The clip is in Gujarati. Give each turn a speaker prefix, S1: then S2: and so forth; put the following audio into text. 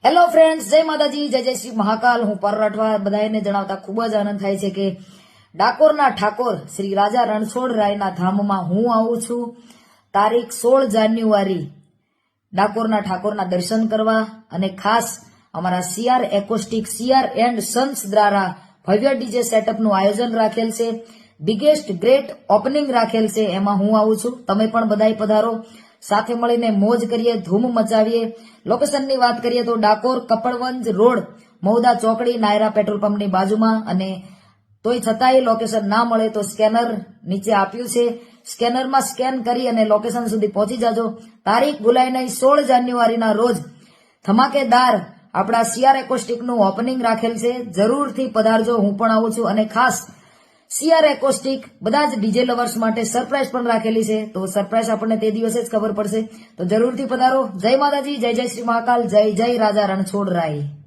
S1: હેલો ફ્રેન્ડ્સ, જય માતાજી, જય જય શ્રી મહાકાલ. હું પર રાઠવા બધાને જણાવતા ખૂબ જ આનંદ થાય છે કે ડાકોરના ઠાકોર શ્રી રાજા રણછોડરાયના ધામમાં હું આવું છું તારીખ 16 જાન્યુઆરી ડાકોરના ઠાકોરના દર્શન કરવા. અને ખાસ અમારા CR acoustic CR and sons દ્વારા ભવ્ય ડીજે સેટઅપનું આયોજન રાખેલ છે. બિગેસ્ટ ગ્રેટ ઓપનિંગ રાખેલ છે, એમાં હું આવું છું. તમે પણ બધાય પધારો, સાથે મળીને મોજ કરીએ, ધૂમ મચાવીએ. લોકેશનની વાત કરીએ તો ડાકોર કપડવંજ રોડ, મહુદા ચોકડી, નાયરા પેટ્રોલ પંપની બાજુમાં. અને તોય છતાંય લોકેશન ના મળે તો સ્કેનર નીચે આપ્યું છે, સ્કેનરમાં સ્કેન કરી અને લોકેશન સુધી પહોંચી જાજો. તારીખ ભૂલાય નહીં, 16 જાન્યુઆરીના રોજ ધમાકેદાર આપણા સીઆર એકોસ્ટિકનું ઓપનિંગ રાખેલ છે. જરૂરથી પધારજો, હું પણ આવું છું. અને ખાસ સીઆર એકોસ્ટિક બધા જ ડીજે લવર્સ માટે સરપ્રાઈઝ પણ રાખેલી છે, તો સરપ્રાઈઝ આપણને તે દિવસે જ ખબર પડશે. તો જરૂરથી પધારો. જય માતાજી, જય જય શ્રી મહાકાલ, જય જય રાજા રણછોડરાય.